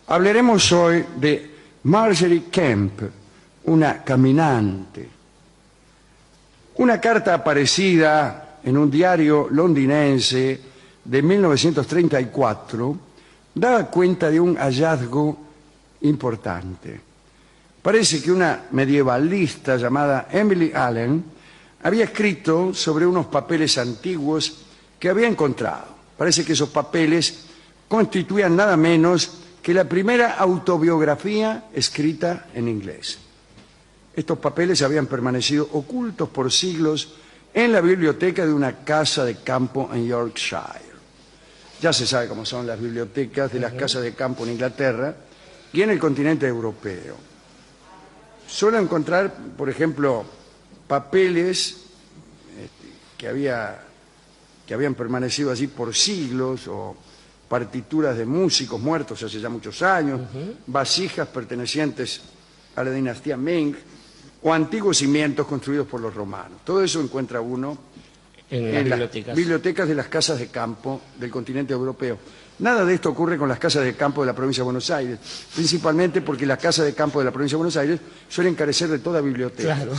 Hablaremos hoy de Margery Kemp, una caminante. Una carta aparecida en un diario londinense de 1934 daba cuenta de un hallazgo importante. Parece que una medievalista llamada Emily Allen había escrito sobre unos papeles antiguos que había encontrado. Parece que esos papeles constituían nada menos que la primera autobiografía escrita en inglés. Estos papeles habían permanecido ocultos por siglos en la biblioteca de una casa de campo en Yorkshire. Ya se sabe cómo son las bibliotecas de las casas de campo en Inglaterra y en el continente europeo. Suelo encontrar, por ejemplo, papeles que habían permanecido allí por siglos, o partituras de músicos muertos hace ya muchos años, vasijas pertenecientes a la dinastía Ming, o antiguos cimientos construidos por los romanos. Todo eso encuentra uno en las bibliotecas de las casas de campo del continente europeo. Nada de esto ocurre con las casas de campo de la provincia de Buenos Aires, principalmente porque las casas de campo de la provincia de Buenos Aires suelen carecer de toda biblioteca, claro,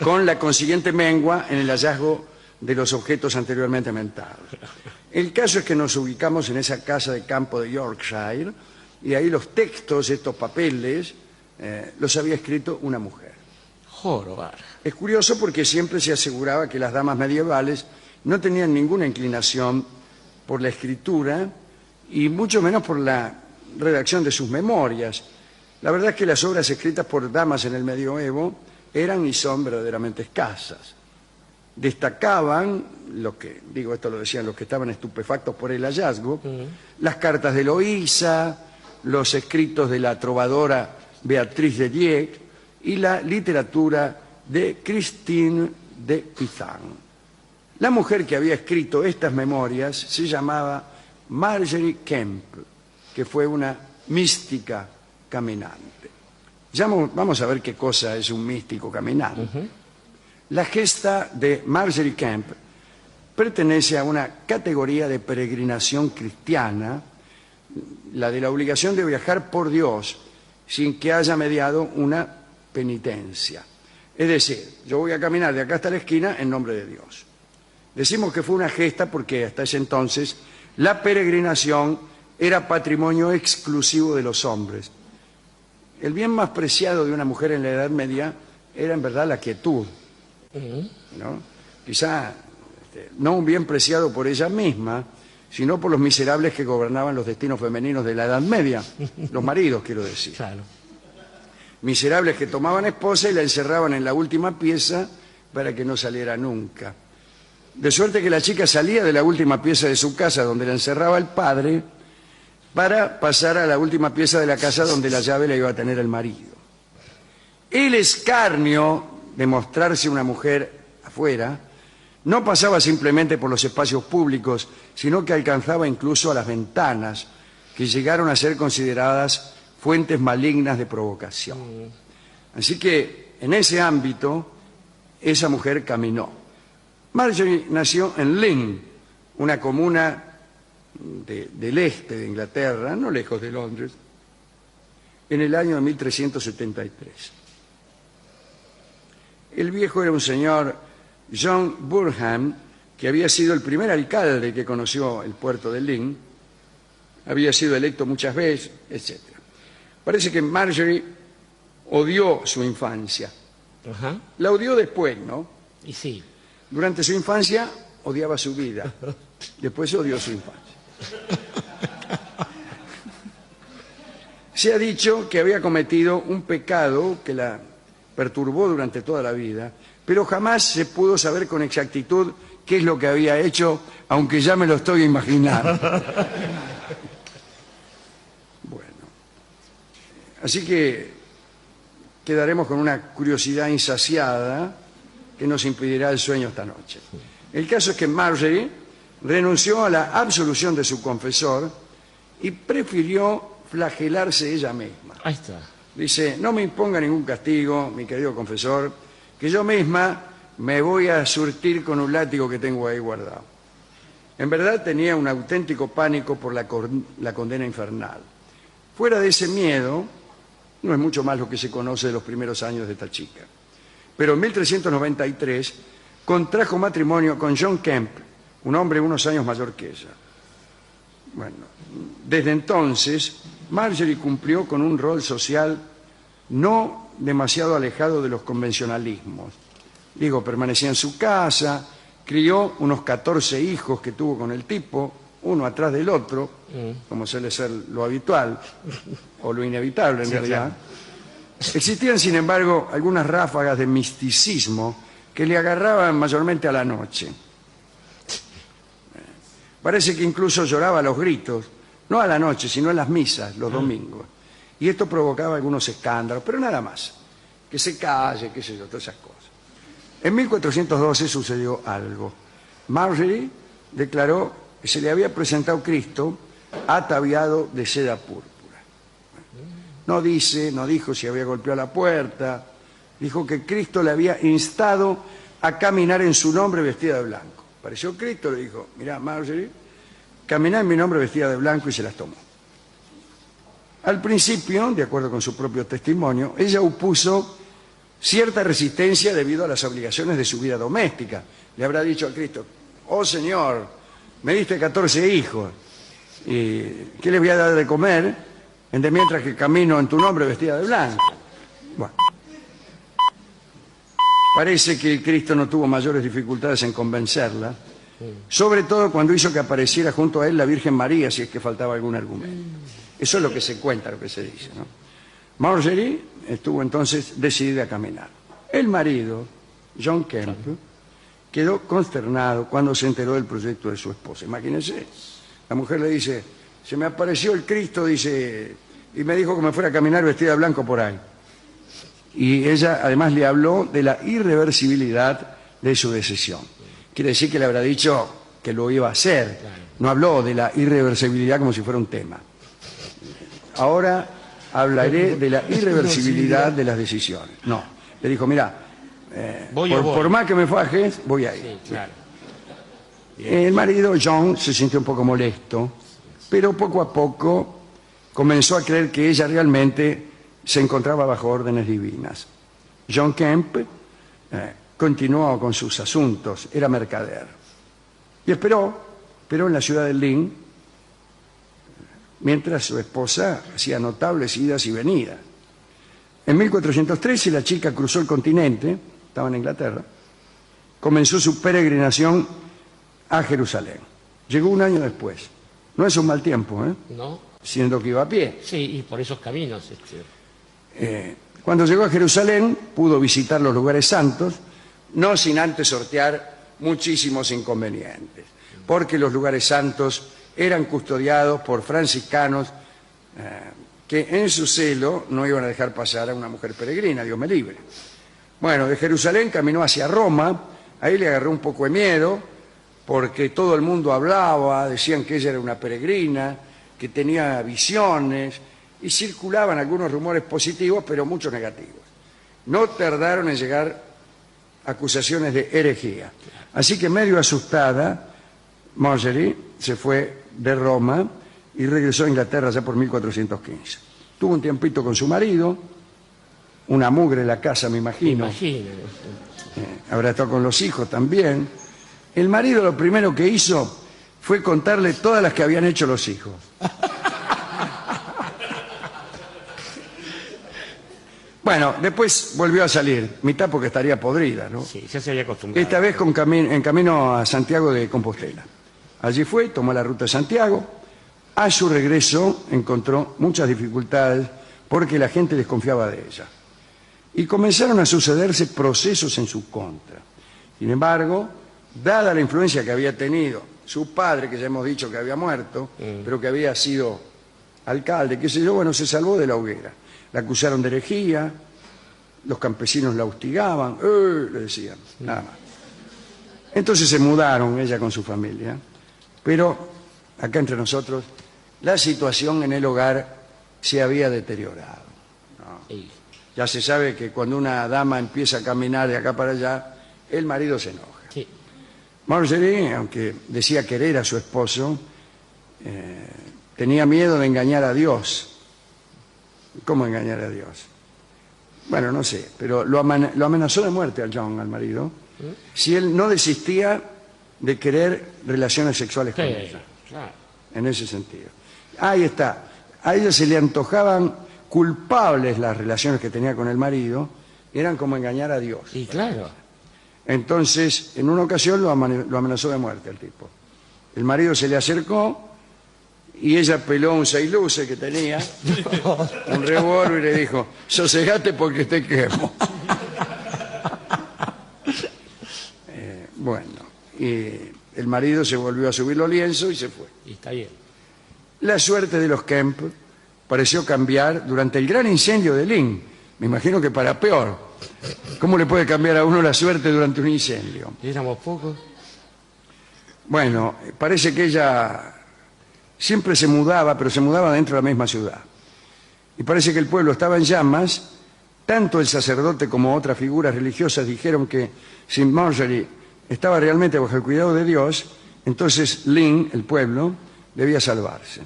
con la consiguiente mengua en el hallazgo de los objetos anteriormente mentados. El caso es que nos ubicamos en esa casa de campo de Yorkshire y ahí los textos, estos papeles, los había escrito una mujer. Jorobar. Es curioso porque siempre se aseguraba que las damas medievales no tenían ninguna inclinación por la escritura y mucho menos por la redacción de sus memorias. La verdad es que las obras escritas por damas en el medioevo eran y son verdaderamente escasas. Destacaban, esto lo decían los que estaban estupefactos por el hallazgo, las cartas de Eloísa, los escritos de la trovadora Beatriz de Dieppe y la literatura de Christine de Pizan. La mujer que había escrito estas memorias se llamaba Margery Kemp, que fue una mística caminante. Vamos a ver qué cosa es un místico caminante. La gesta de Margery Kemp pertenece a una categoría de peregrinación cristiana, la de la obligación de viajar por Dios sin que haya mediado una penitencia. Es decir, yo voy a caminar de acá hasta la esquina en nombre de Dios. Decimos que fue una gesta porque hasta ese entonces la peregrinación era patrimonio exclusivo de los hombres. El bien más preciado de una mujer en la Edad Media era en verdad la quietud, ¿no? Quizá no un bien preciado por ella misma, sino por los miserables que gobernaban los destinos femeninos de la Edad Media, los maridos, quiero decir. Claro. Miserables que tomaban esposa y la encerraban en la última pieza para que no saliera nunca. De suerte que la chica salía de la última pieza de su casa, donde la encerraba el padre, para pasar a la última pieza de la casa donde la llave la iba a tener el marido. El escarnio de mostrarse una mujer afuera no pasaba simplemente por los espacios públicos, sino que alcanzaba incluso a las ventanas, que llegaron a ser consideradas fuentes malignas de provocación. Así que en ese ámbito esa mujer caminó. Margery nació en Lynn, una comuna del este de Inglaterra, no lejos de Londres, en el año de 1373. El viejo era un señor, John Burham, que había sido el primer alcalde que conoció el puerto de Lynn, había sido electo muchas veces, etc. Parece que Margery odió su infancia. La odió después, ¿no? Y sí. Durante su infancia odiaba su vida, después odió su infancia. Se ha dicho que había cometido un pecado que la perturbó durante toda la vida, pero jamás se pudo saber con exactitud qué es lo que había hecho, aunque ya me lo estoy imaginando. Bueno, así que quedaremos con una curiosidad insaciada que nos impedirá el sueño esta noche. El caso es que Margery renunció a la absolución de su confesor y prefirió flagelarse ella misma. Ahí está. Dice, no me imponga ningún castigo, mi querido confesor, que yo misma me voy a surtir con un látigo que tengo ahí guardado. En verdad tenía un auténtico pánico por la condena infernal. Fuera de ese miedo, no es mucho más lo que se conoce de los primeros años de esta chica. Pero en 1393 contrajo matrimonio con John Kemp, un hombre unos años mayor que ella. Bueno, desde entonces, Marjorie cumplió con un rol social no demasiado alejado de los convencionalismos. Digo, permanecía en su casa, crió unos 14 hijos que tuvo con el tipo, uno atrás del otro, como suele ser lo habitual, o lo inevitable en realidad. Claro. Existían, sin embargo, algunas ráfagas de misticismo que le agarraban mayormente a la noche. Parece que incluso lloraba a los gritos, no a la noche, sino en las misas, los domingos. Y esto provocaba algunos escándalos, pero nada más. Que se calle, qué sé yo, todas esas cosas. En 1412 sucedió algo. Marjorie declaró que se le había presentado Cristo ataviado de seda púrpura. No dijo si había golpeado la puerta, dijo que Cristo le había instado a caminar en su nombre vestida de blanco. Apareció Cristo, le dijo, mirá, Marjorie, caminá en mi nombre vestida de blanco, y se las tomó. Al principio, de acuerdo con su propio testimonio, ella opuso cierta resistencia debido a las obligaciones de su vida doméstica. Le habrá dicho a Cristo, oh Señor, me diste 14 hijos, ¿y qué les voy a dar de comer mientras que camino en tu nombre vestida de blanco? Bueno, parece que Cristo no tuvo mayores dificultades en convencerla, sobre todo cuando hizo que apareciera junto a él la Virgen María, si es que faltaba algún argumento. Eso es lo que se cuenta, lo que se dice, ¿no? Marjorie estuvo entonces decidida a caminar. El marido, John Kemp, quedó consternado cuando se enteró del proyecto de su esposa. Imagínense, la mujer le dice, se me apareció el Cristo, dice, y me dijo que me fuera a caminar vestida de blanco por ahí. Y ella además le habló de la irreversibilidad de su decisión. Quiere decir que le habrá dicho que lo iba a hacer. No habló de la irreversibilidad como si fuera un tema. Ahora hablaré de la irreversibilidad de las decisiones. No, le dijo, mira, por más que me fajes, voy a ir. Sí, claro. El marido, John, se sintió un poco molesto, pero poco a poco comenzó a creer que ella realmente se encontraba bajo órdenes divinas. John Kemp continuó con sus asuntos, era mercader. Y esperó en la ciudad de Lynn, mientras su esposa hacía notables idas y venidas. En 1413 la chica cruzó el continente, estaba en Inglaterra, comenzó su peregrinación a Jerusalén. Llegó un año después. No es un mal tiempo, ¿eh? No. Siendo que iba a pie. Sí, y por esos caminos. Cuando llegó a Jerusalén pudo visitar los lugares santos, no sin antes sortear muchísimos inconvenientes, porque los lugares santos eran custodiados por franciscanos que en su celo no iban a dejar pasar a una mujer peregrina, Dios me libre. Bueno, de Jerusalén caminó hacia Roma, ahí le agarró un poco de miedo, porque todo el mundo hablaba, decían que ella era una peregrina, que tenía visiones, y circulaban algunos rumores positivos, pero muchos negativos. No tardaron en llegar acusaciones de herejía. Así que medio asustada, Marjorie se fue de Roma y regresó a Inglaterra ya por 1415. Tuvo un tiempito con su marido, una mugre en la casa, me imagino. Habrá estado con los hijos también. El marido lo primero que hizo fue contarle todas las que habían hecho los hijos. Bueno, después volvió a salir, mitad porque estaría podrida, ¿no? Sí, ya se había acostumbrado. Esta vez en camino a Santiago de Compostela. Allí fue, tomó la ruta de Santiago. A su regreso encontró muchas dificultades porque la gente desconfiaba de ella. Y comenzaron a sucederse procesos en su contra. Sin embargo, dada la influencia que había tenido su padre, que ya hemos dicho que había muerto, pero que había sido alcalde, qué sé yo, bueno, se salvó de la hoguera. La acusaron de herejía, los campesinos la hostigaban, le decían, nada más. Entonces se mudaron ella con su familia, pero acá entre nosotros la situación en el hogar se había deteriorado, ¿no? Sí. Ya se sabe que cuando una dama empieza a caminar de acá para allá, el marido se enoja. Sí. Marjorie, aunque decía querer a su esposo, tenía miedo de engañar a Dios ¿Cómo engañar a Dios? Bueno, no sé, pero lo amenazó de muerte al John, al marido, si él no desistía de querer relaciones sexuales con ella. Claro. En ese sentido. Ahí está. A ella se le antojaban culpables las relaciones que tenía con el marido, eran como engañar a Dios. Y claro. Entonces, en una ocasión lo amenazó de muerte al tipo. El marido se le acercó y ella peló un 6 luces que tenía, un revólver, y le dijo: sosegate porque te quemo. Bueno, y el marido se volvió a subir los lienzos y se fue. Y está bien. La suerte de los Kemp pareció cambiar durante el gran incendio de Lynn. Me imagino que para peor. ¿Cómo le puede cambiar a uno la suerte durante un incendio? Éramos pocos. Bueno, parece que ella siempre se mudaba, pero se mudaba dentro de la misma ciudad. Y parece que el pueblo estaba en llamas. Tanto el sacerdote como otras figuras religiosas dijeron que si Marjorie estaba realmente bajo el cuidado de Dios, entonces Lynn, el pueblo, debía salvarse.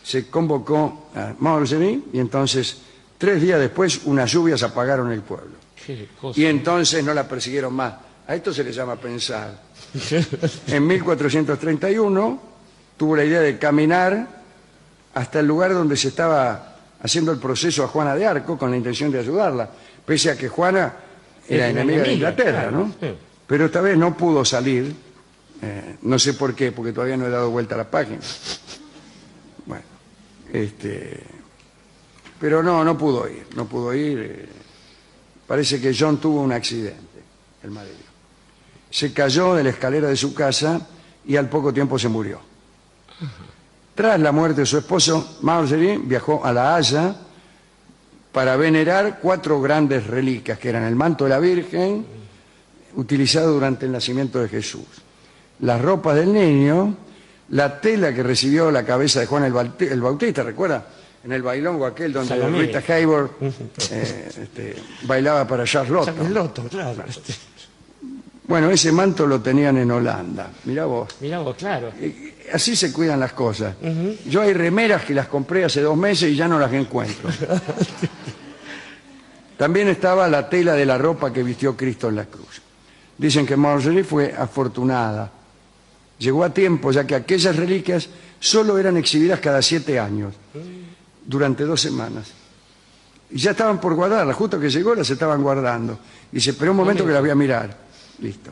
Se convocó a Marjorie y entonces 3 días después unas lluvias apagaron el pueblo. Qué cosa. Y entonces no la persiguieron más. A esto se le llama pensar. En 1431 tuvo la idea de caminar hasta el lugar donde se estaba haciendo el proceso a Juana de Arco con la intención de ayudarla, pese a que Juana era enemiga de Inglaterra, ¿no? Sí. Pero esta vez no pudo salir, no sé por qué, porque todavía no he dado vuelta a la página. Bueno, pero no pudo ir. Parece que John tuvo un accidente, el marido. Se cayó de la escalera de su casa y al poco tiempo se murió. Tras la muerte de su esposo, Marjorie viajó a La Haya para venerar 4 grandes reliquias, que eran el manto de la Virgen, utilizado durante el nacimiento de Jesús, las ropas del niño, la tela que recibió la cabeza de Juan el Bautista, ¿recuerda? En el bailongo aquel donde Salomé. Rita Hayworth bailaba para Charlotte. Charlotte, claro. Bueno, ese manto lo tenían en Holanda, mirá vos. Mirá vos, claro. Así se cuidan las cosas. Yo hay remeras que las compré hace 2 meses y ya no las encuentro. También estaba la tela de la ropa que vistió Cristo en la cruz. Dicen que Marjorie fue afortunada. Llegó a tiempo, ya que aquellas reliquias solo eran exhibidas cada 7 años, durante 2 semanas. Y ya estaban por guardarlas, justo que llegó las estaban guardando. Y se esperó un momento que las voy a mirar. Listo.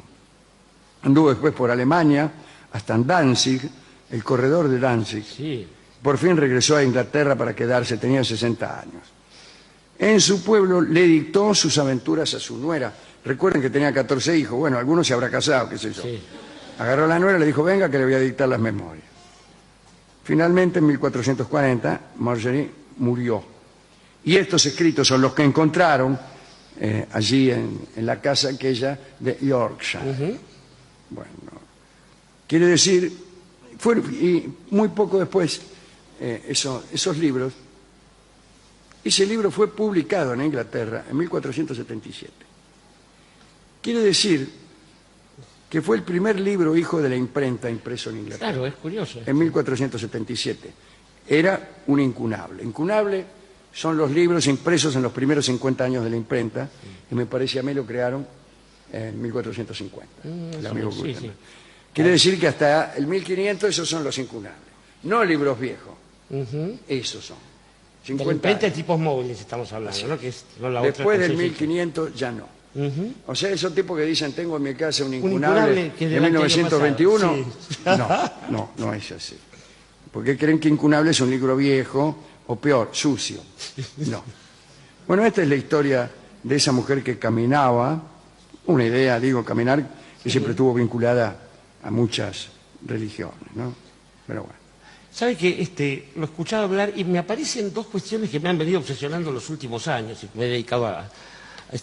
Anduvo después por Alemania, hasta en Danzig, el corredor de Danzig. Sí. Por fin regresó a Inglaterra para quedarse, tenía 60 años. En su pueblo le dictó sus aventuras a su nuera. Recuerden que tenía 14 hijos, bueno, algunos se habrá casado, qué sé yo. Sí. Agarró a la nuera y le dijo: venga que le voy a dictar las memorias. Finalmente, en 1440, Marjorie murió. Y estos escritos son los que encontraron allí en la casa aquella de Yorkshire. Bueno, quiere decir, y muy poco después, esos libros, ese libro fue publicado en Inglaterra en 1477. Quiere decir que fue el primer libro hijo de la imprenta impreso en Inglaterra. Claro, es curioso. En 1477. Era un incunable. Incunable son los libros impresos en los primeros 50 años de la imprenta, y me parece a mí lo crearon en 1450. El amigo sí, Gutenberg. sí. Quiere decir que hasta el 1500 esos son los incunables. No libros viejos, esos son. De la 50 imprenta de años. tipos móviles estamos hablando, ¿no? Que es, no la Después otra del específica. 1500 ya no. O sea, esos tipos que dicen: tengo en mi casa un incunable incunable que es de del año 1921. pasado, No es así. Porque creen que incunable es un libro viejo, o peor, sucio. No. Bueno, esta es la historia de esa mujer que caminaba, una idea, digo, caminar, que siempre estuvo vinculada a muchas religiones, ¿no? Pero bueno. ¿Sabe que lo he escuchado hablar y me aparecen 2 cuestiones que me han venido obsesionando en los últimos años y me he dedicado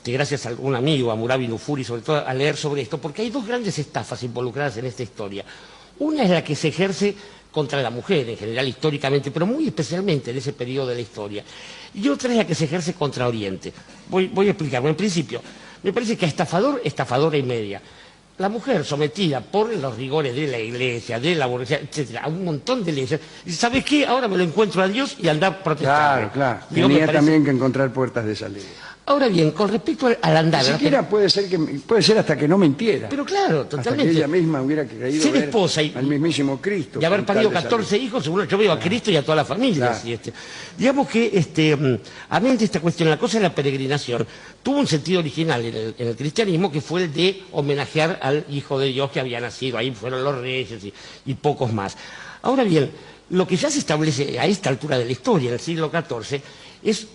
gracias a algún amigo, a Murabi Nufuri, sobre todo, a leer sobre esto, porque hay 2 grandes estafas involucradas en esta historia. Una es la que se ejerce contra la mujer en general, históricamente, pero muy especialmente en ese periodo de la historia. Y otra es la que se ejerce contra Oriente. Voy a explicarme. En principio, me parece que estafadora y media. la mujer sometida por los rigores de la iglesia, de la burguesía, etcétera, a un montón de leyes, dice, ¿sabes qué? Ahora me lo encuentro a Dios y anda protestando. Claro. Digo, me Tenía parece- también que encontrar puertas de salida. Ahora bien, con respecto al andar... Ni siquiera puede ser hasta que no mintiera. Pero claro, Hasta que totalmente. ella misma hubiera creído Ser ver esposa al mismísimo Cristo. y haber con tal parido de 14 salir. hijos, seguro yo veo a Cristo y a toda la familia. Claro. ¿Sí? Digamos que, amén de esta cuestión, la cosa de la peregrinación, tuvo un sentido original en el cristianismo, que fue el de homenajear al Hijo de Dios que había nacido. Ahí fueron los reyes y pocos más. Ahora bien, lo que ya se establece a esta altura de la historia, en el siglo XIV,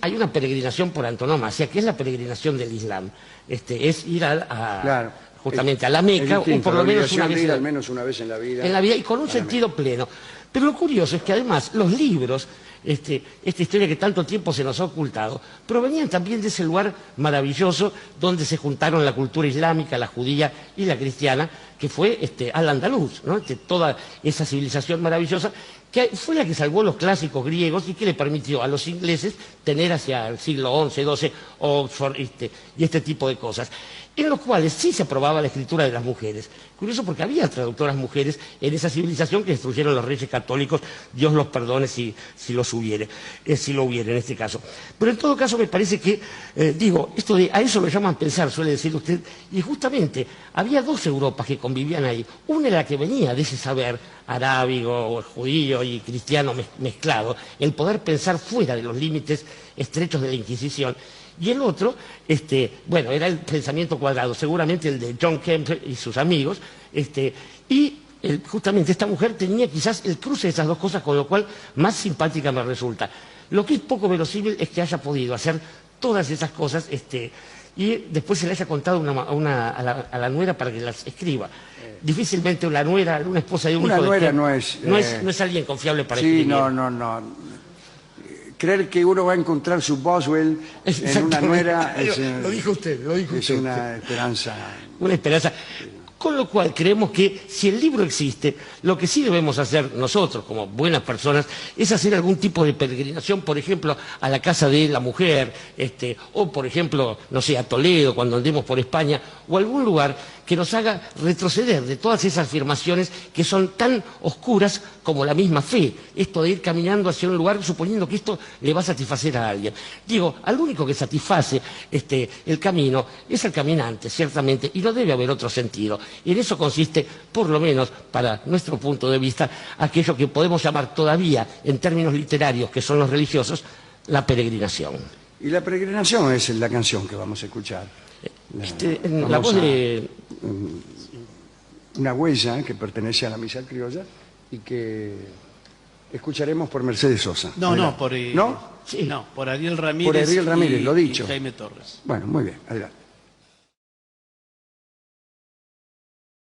hay una peregrinación por antonomasia, que es la peregrinación del Islam. Es ir Claro. justamente a la Meca, Es o distinto, por lo la menos obligación una de vez ir al menos una vez en la vida. y con un sentido pleno. Pero lo curioso es que además los libros, esta historia que tanto tiempo se nos ha ocultado, provenían también de ese lugar maravilloso donde se juntaron la cultura islámica, la judía y la cristiana, que fue Al-Andalus, ¿no? Toda esa civilización maravillosa que fue la que salvó los clásicos griegos y que le permitió a los ingleses tener hacia el siglo XI, XII, Oxford y este tipo de cosas, en los cuales sí se aprobaba la escritura de las mujeres. Curioso porque había traductoras mujeres en esa civilización que destruyeron los reyes católicos, Dios los perdone si lo hubiere en este caso. Pero en todo caso me parece que, a eso lo llaman pensar, suele decir usted, y justamente había dos Europas que convivían ahí. Una era la que venía de ese saber arábigo, judío y cristiano mezclado, el poder pensar fuera de los límites estrechos de la Inquisición. Y el otro, era el pensamiento cuadrado, seguramente el de John Kemp y sus amigos, justamente esta mujer tenía quizás el cruce de esas dos cosas, con lo cual más simpática me resulta. Lo que es poco verosímil es que haya podido hacer todas esas cosas y después se le haya contado a la nuera para que las escriba. Difícilmente una nuera, una esposa de un Una hijo nuera de no es... no es alguien confiable para Sí, escribir. no. Creer que uno va a encontrar su Boswell en una nuera Lo dijo usted, es una esperanza. Una esperanza. Con lo cual creemos que si el libro existe, lo que sí debemos hacer nosotros como buenas personas es hacer algún tipo de peregrinación, por ejemplo, a la casa de la mujer, o por ejemplo, no sé, a Toledo cuando andemos por España, o algún lugar que nos haga retroceder de todas esas afirmaciones que son tan oscuras como la misma fe. Esto de ir caminando hacia un lugar suponiendo que esto le va a satisfacer a alguien. Al único que satisface el camino es el caminante, ciertamente, y no debe haber otro sentido. Y en eso consiste, por lo menos para nuestro punto de vista, aquello que podemos llamar todavía, en términos literarios, que son los religiosos, la peregrinación. Y la peregrinación es la canción que vamos a escuchar. La voz de... Una huella que pertenece a la misa criolla y que escucharemos por Mercedes Sosa. No, por ¿No? Sí. No, por Ariel Ramírez, Por Ariel Ramírez, lo dicho. y Jaime Torres. Bueno, muy bien, adelante.